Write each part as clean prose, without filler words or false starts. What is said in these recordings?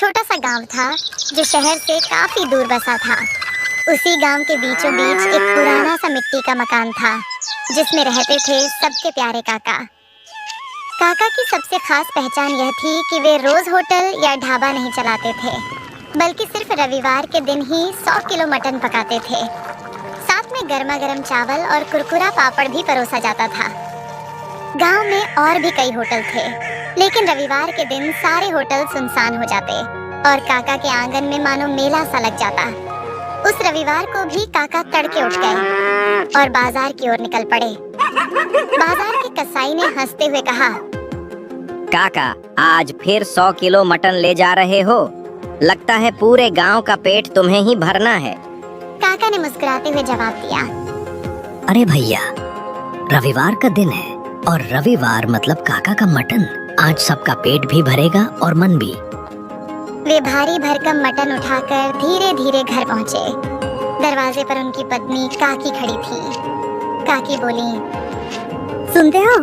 छोटा सा गांव था जो शहर से काफी दूर बसा था। उसी गांव के बीचों बीच एक पुराना सा मिट्टी का मकान था जिसमें रहते थे सबके प्यारे काका। काका की सबसे खास पहचान यह थी कि वे रोज होटल या ढाबा नहीं चलाते थे, बल्कि सिर्फ रविवार के दिन ही 100 किलो मटन पकाते थे। साथ में गर्मा गर्म चावल और कुरकुरा पापड़ भी परोसा जाता था। गांव में और भी कई होटल थे, लेकिन रविवार के दिन सारे होटल सुनसान हो जाते और काका के आंगन में मानो मेला सा लग जाता। उस रविवार को भी काका तड़के उठ गए और बाजार की ओर निकल पड़े। बाजार के कसाई ने हंसते हुए कहा, काका, आज फिर 100 किलो मटन ले जा रहे हो? लगता है पूरे गांव का पेट तुम्हें ही भरना है। काका ने मुस्कुराते हुए जवाब दिया, अरे भैया, रविवार का दिन है और रविवार मतलब काका का मटन। आज सबका पेट भी भरेगा और मन भी। वे भारी भरकम मटन उठाकर धीरे धीरे घर पहुँचे। दरवाजे पर उनकी पत्नी काकी खड़ी थी। काकी बोली, सुनते हो,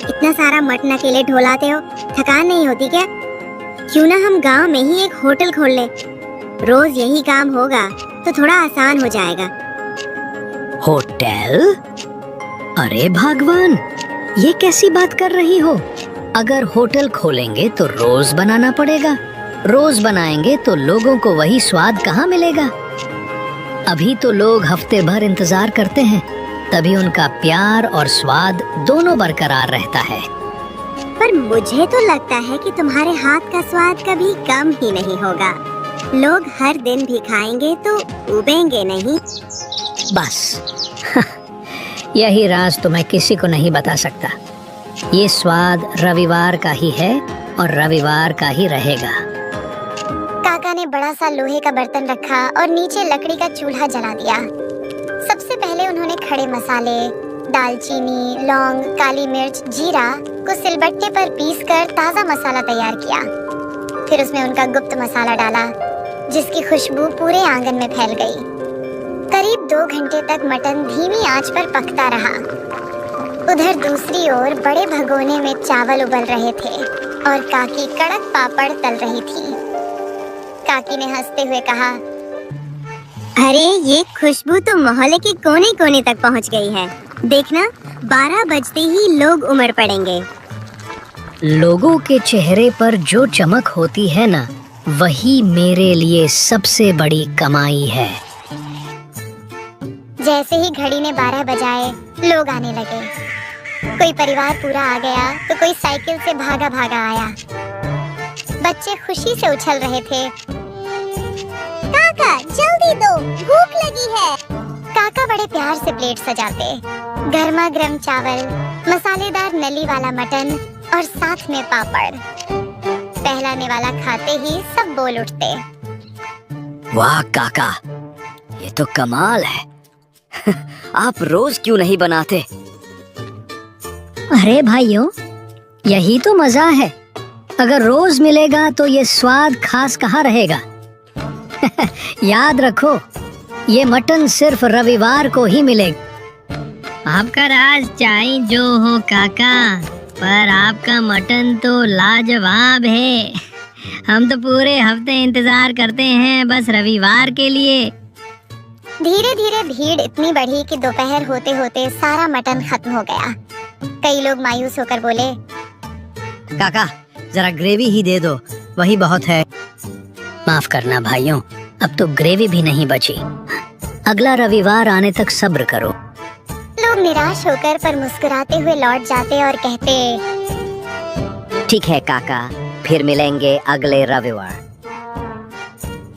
इतना सारा मटन अकेले ढोलाते हो, थकान नहीं होती क्या? क्यों ना हम गांव में ही एक होटल खोल ले। रोज यही काम होगा तो थोड़ा आसान हो जाएगा। होटल? अरे भगवान, ये कैसी बात कर रही हो? अगर होटल खोलेंगे तो रोज बनाना पड़ेगा। रोज बनाएंगे तो लोगों को वही स्वाद कहाँ मिलेगा? अभी तो लोग हफ्ते भर इंतजार करते हैं, तभी उनका प्यार और स्वाद दोनों बरकरार रहता है। पर मुझे तो लगता है कि तुम्हारे हाथ का स्वाद कभी कम ही नहीं होगा। लोग हर दिन भी खाएंगे तो उबेंगे नहीं। बस यही राज तो मैं किसी को नहीं बता सकता। ये स्वाद रविवार का ही है और रविवार का ही रहेगा। काका ने बड़ा सा लोहे का बर्तन रखा और नीचे लकड़ी का चूल्हा जला दिया। सबसे पहले उन्होंने खड़े मसाले, दालचीनी, लौंग, काली मिर्च, जीरा को सिलबट्टे पर पीसकर ताज़ा मसाला तैयार किया। फिर उसमें उनका गुप्त मसाला डाला, जिसकी खुशबू पूरे आंगन में फैल गई। करीब 2 घंटे तक मटन धीमी आंच पर पकता रहा। उधर दूसरी ओर बड़े भगोने में चावल उबल रहे थे और काकी कड़क पापड़ तल रही थी। काकी ने हंसते हुए कहा, अरे ये खुशबू तो मोहल्ले के कोने कोने तक पहुंच गई है। देखना, 12 बजते ही लोग उमड़ पड़ेंगे। लोगों के चेहरे पर जो चमक होती है ना, वही मेरे लिए सबसे बड़ी कमाई है। जैसे ही घड़ी ने 12 बजाए, लोग आने लगे। कोई परिवार पूरा आ गया तो कोई साइकिल से भागा भागा आया। बच्चे खुशी से उछल रहे थे। काका, जल्दी दो, भूख लगी है। काका बड़े प्यार से प्लेट सजाते। गर्मा गर्म चावल, मसालेदार नली वाला मटन और साथ में पापड़। पहलाने वाला खाते ही सब बोल उठते, वाह काका, ये तो कमाल है। आप रोज क्यों नहीं बनाते? अरे भाइयों, यही तो मजा है। अगर रोज मिलेगा तो ये स्वाद खास कहाँ रहेगा? याद रखो, ये मटन सिर्फ रविवार को ही मिलेगा। आपका राज चाहे जो हो काका, पर आपका मटन तो लाजवाब है। हम तो पूरे हफ्ते इंतजार करते हैं बस रविवार के लिए। धीरे धीरे भीड़ इतनी बढ़ी कि दोपहर होते होते सारा मटन खत्म हो गया। कई लोग मायूस होकर बोले, काका, जरा ग्रेवी ही दे दो, वही बहुत है। माफ करना भाइयों, अब तो ग्रेवी भी नहीं बची। अगला रविवार आने तक सब्र करो। लोग निराश होकर पर मुस्कुराते हुए लौट जाते और कहते, ठीक है काका, फिर मिलेंगे अगले रविवार।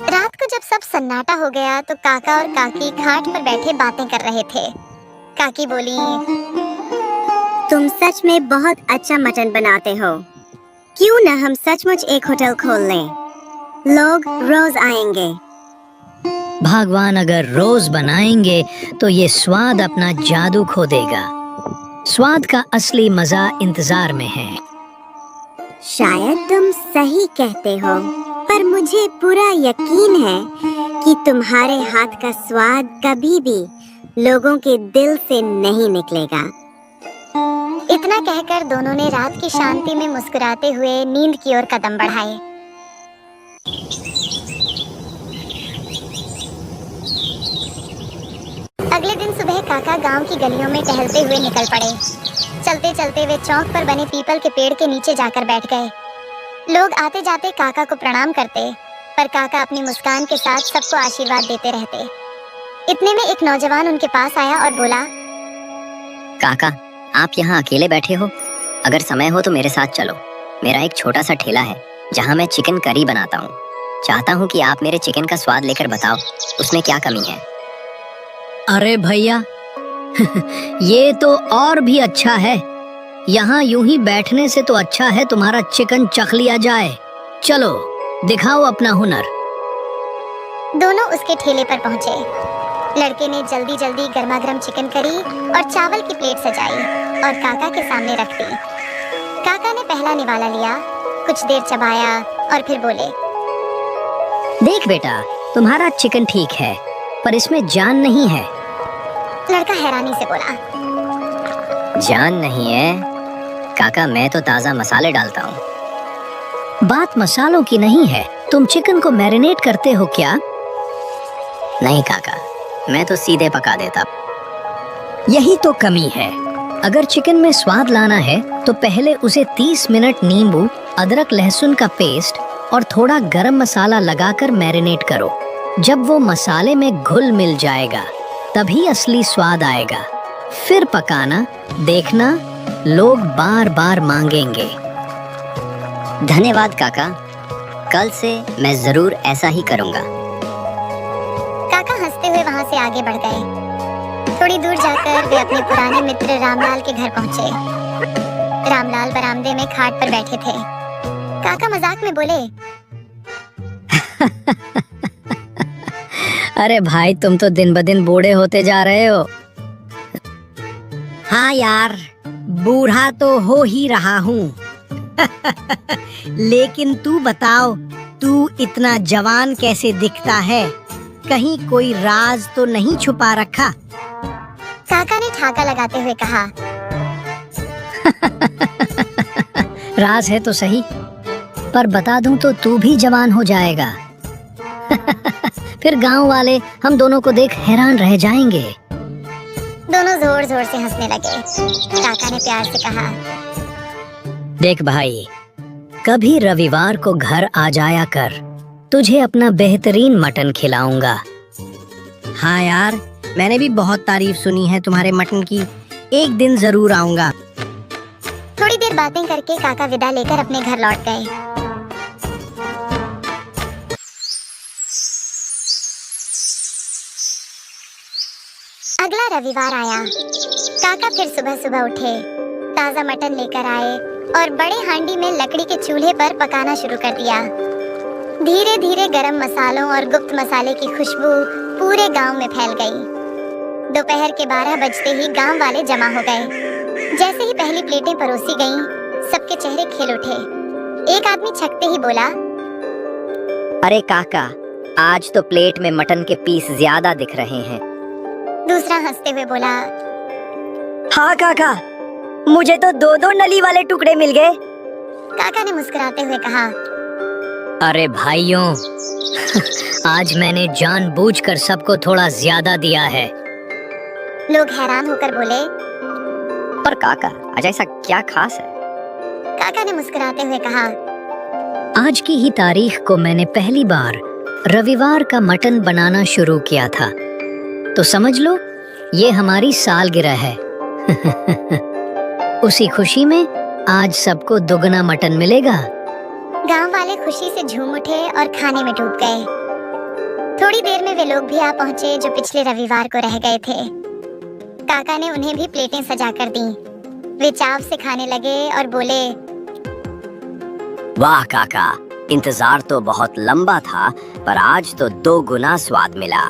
रात को जब सब सन्नाटा हो गया तो काका और काकी खाट पर बैठे बातें कर रहे थे। काकी बोली, तुम सच में बहुत अच्छा मटन बनाते हो। क्यों न हम सचमुच एक होटल खोल लें? लोग रोज आएंगे। भगवान अगर रोज बनाएंगे तो ये स्वाद अपना जादू खो देगा। स्वाद का असली मजा इंतजार में है। शायद तुम सही कहते हो, पर मुझे पूरा यकीन है कि तुम्हारे हाथ का स्वाद कभी भी लोगों के दिल से नहीं निकलेगा। इतना कहकर दोनों ने रात की शांति में मुस्कुराते हुए नींद की ओर कदम बढ़ाए। अगले दिन सुबह काका गांव की गलियों में टहलते हुए निकल पड़े। चलते चलते वे चौक पर बने पीपल के पेड़ के नीचे जाकर बैठ गए। लोग आते जाते काका को प्रणाम करते, पर काका अपनी मुस्कान के साथ सबको आशीर्वाद देते रहते। इतने में एक नौजवान उनके पास आया और बोला, काका, आप यहाँ अकेले बैठे हो? अगर समय हो तो मेरे साथ चलो। मेरा एक छोटा सा ठेला है जहाँ मैं चिकन करी बनाता हूँ। चाहता हूँ कि आप मेरे चिकन का स्वाद लेकर बताओ उसमें क्या कमी है। अरे भैया ये तो और भी अच्छा है। यहाँ यूं ही बैठने से तो अच्छा है तुम्हारा चिकन चख लिया जाए। चलो दिखाओ अपना हुनर। दोनों उसके ठेले पर पहुंचे। लड़के ने जल्दी जल्दी गर्मा-गर्म चिकन करी और चावल की प्लेट सजाई और काका के सामने रख दी। काका ने पहला निवाला लिया, कुछ देर चबाया और फिर बोले, देख बेटा, तुम्हारा चिकन ठीक है पर इसमें जान नहीं है। लड़का हैरानी से बोला, जान नहीं है? काका, मैं तो ताज़ा मसाले डालता हूँ। बात मसालों की नहीं है, तुम चिकन को मैरिनेट करते हो क्या? नहीं काका, मैं तो सीधे पका देता। यही तो कमी है। अगर चिकन में स्वाद लाना है तो पहले उसे 30 मिनट नींबू, अदरक लहसुन का पेस्ट और थोड़ा गरम मसाला लगाकर मैरिनेट करो। जब वो मसाले में घुल मिल जाएगा तभी असली स्वाद आएगा। फिर पकाना, देखना लोग बार बार मांगेंगे। धन्यवाद काका, कल से मैं जरूर ऐसा ही करूँगा। काका हंसते हुए वहां से आगे बढ़ गए। थोड़ी दूर जाकर वे अपने पुराने मित्र रामलाल के घर पहुंचे। रामलाल बरामदे में खाट पर बैठे थे। काका मजाक में बोले, अरे भाई, तुम तो दिन ब दिन बूढ़े होते जा रहे हो। हाँ यार, बूढ़ा तो हो ही रहा हूँ। लेकिन तू बताओ, तू इतना जवान कैसे दिखता है? कहीं कोई राज तो नहीं छुपा रखा? काका ने ठाका लगाते हुए कहा, राज है तो सही, पर बता दूं तो तू भी जवान हो जाएगा। फिर गांव वाले हम दोनों को देख हैरान रह जाएंगे। दोनों जोर जोर से हंसने लगे। काका ने प्यार से कहा, देख भाई, कभी रविवार को घर आ जाया कर, तुझे अपना बेहतरीन मटन खिलाऊंगा। हाँ यार, मैंने भी बहुत तारीफ सुनी है तुम्हारे मटन की। एक दिन जरूर आऊंगा। थोड़ी देर बातें करके काका विदा लेकर अपने घर लौट गए। अगला रविवार आया। काका फिर सुबह सुबह उठे, ताजा मटन लेकर आए और बड़े हांडी में लकड़ी के चूल्हे पर पकाना शुरू कर दिया। धीरे धीरे गरम मसालों और गुप्त मसाले की खुशबू पूरे गांव में फैल गई। दोपहर के 12 बजते ही गांव वाले जमा हो गए। जैसे ही पहली प्लेटें परोसी गईं, सबके चेहरे खिल उठे। एक आदमी छकते ही बोला, अरे काका, आज तो प्लेट में मटन के पीस ज्यादा दिख रहे हैं। दूसरा हंसते हुए बोला, हाँ काका, मुझे तो 2-2 नली वाले टुकड़े मिल गए। काका ने मुस्कुराते हुए कहा, अरे भाइयों, आज मैंने जानबूझकर सबको थोड़ा ज्यादा दिया है। लोग हैरान होकर बोले, पर काका, आज ऐसा क्या खास है? काका ने मुस्कुराते हुए कहा, आज की ही तारीख को मैंने पहली बार रविवार का मटन बनाना शुरू किया था, तो समझ लो ये हमारी सालगिरह है। उसी खुशी में आज सबको दुगना मटन मिलेगा। गांव वाले खुशी से झूम उठे और खाने में डूब गए। थोड़ी देर में वे लोग भी आ पहुंचे जो पिछले रविवार को रह गए थे। काका ने उन्हें भी प्लेटें सजा कर दी। वे चाव से खाने लगे और बोले, वाह काका, इंतजार तो बहुत लंबा था, पर आज तो 2 गुना स्वाद मिला।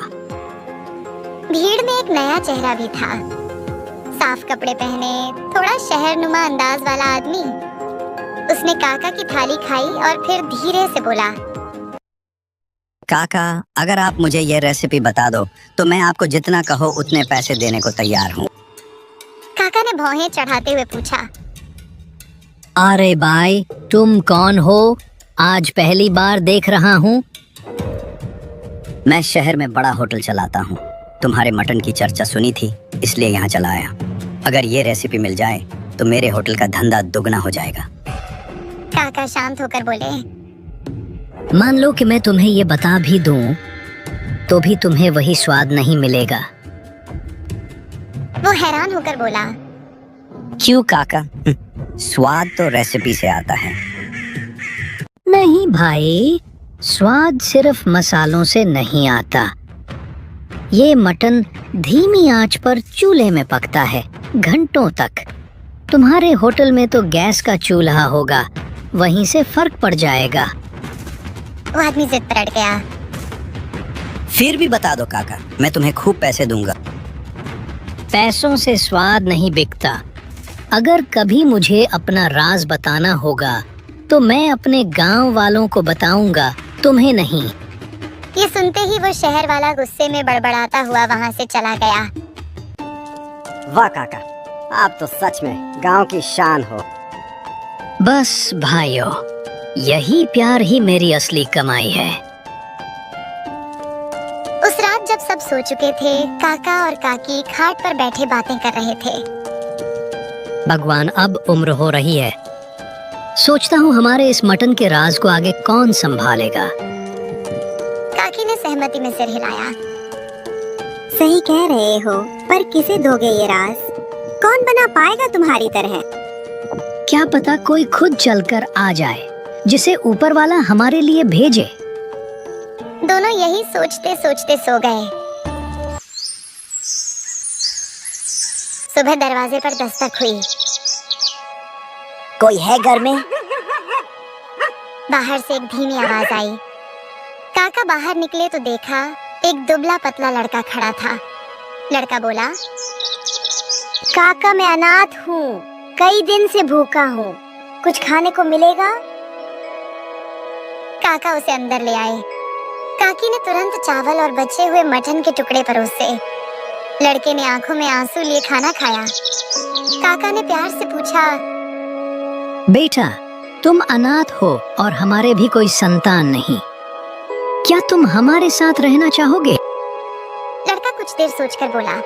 भीड़ में एक नया चेहरा भी था। साफ कपड़े पहने, थोड़ा शहरनुमा अंदाज वाला आदमी। उसने काका की थाली खाई और फिर धीरे से बोला, काका, अगर आप मुझे ये रेसिपी बता दो तो मैं आपको जितना कहो उतने पैसे देने को तैयार हूँ। काका ने भौहें चढ़ाते हुए पूछा, अरे भाई, तुम कौन हो? आज पहली बार देख रहा हूँ। मैं शहर में बड़ा होटल चलाता हूँ तुम्हारे मटन की चर्चा सुनी थी, इसलिए यहाँ चला आया। अगर ये रेसिपी मिल जाए तो मेरे होटल का धंधा दुगना हो जाएगा। काका शांत होकर बोले। मान लो कि मैं तुम्हें ये बता भी दूं तो भी तुम्हें वही स्वाद नहीं मिलेगा। वो हैरान होकर बोला। क्यों काका? स्वाद तो रेसिपी से आता है। नहीं भाई, स्वाद सिर्फ मसालों से नहीं आता। ये मटन धीमी आंच पर चूल्हे में पकता है घंटों तक। तुम्हारे होटल में तो गैस का चूल्हा होगा, वहीं से फर्क पड़ जाएगा। वो आदमी जिद पर अड़ गया। फिर भी बता दो काका, मैं तुम्हें खूब पैसे दूंगा। पैसों से स्वाद नहीं बिकता। अगर कभी मुझे अपना राज बताना होगा तो मैं अपने गांव वालों को बताऊंगा, तुम्हें नहीं। ये सुनते ही वो शहर वाला गुस्से में बड़बड़ाता हुआ वहाँ से चला गया। वाह काका, आप तो सच में गांव की शान हो। बस भाइयों, यही प्यार ही मेरी असली कमाई है। उस रात जब सब सो चुके थे, काका और काकी खाट पर बैठे बातें कर रहे थे। भगवान, अब उम्र हो रही है। सोचता हूँ हमारे इस मटन के राज को आगे कौन संभालेगा। काकी ने सहमति में सिर हिलाया। सही कह रहे हो, पर किसे दोगे ये राज? कौन बना पाएगा तुम्हारी तरह? क्या पता कोई खुद चलकर आ जाए, जिसे ऊपर वाला हमारे लिए भेजे। दोनों यही सोचते सोचते सो गए। सुबह दरवाजे पर दस्तक हुई। कोई है घर में? बाहर से एक धीमी आवाज आई। काका बाहर निकले तो देखा एक दुबला पतला लड़का खड़ा था। लड़का बोला, काका मैं अनाथ हूँ, कई दिन से भूखा हूँ, कुछ खाने को मिलेगा? काका उसे अंदर ले आए। काकी ने तुरंत चावल और बचे हुए मटन के टुकड़े परोसे। लड़के ने आंखों में आंसू लिए खाना खाया। काका ने प्यार से पूछा, बेटा, तुम अनाथ हो और हमारे भी कोई संतान नहीं, क्या तुम हमारे साथ रहना चाहोगे? लड़का कुछ देर सोचकर बोला,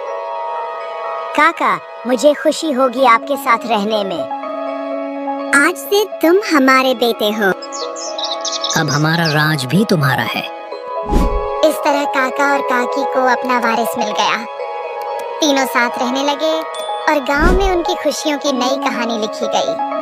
काका मुझे खुशी होगी आपके साथ रहने में। आज से तुम हमारे बेटे हो। अब हमारा राज भी तुम्हारा है। इस तरह काका और काकी को अपना वारिस मिल गया। तीनों साथ रहने लगे और गांव में उनकी खुशियों की नई कहानी लिखी गई।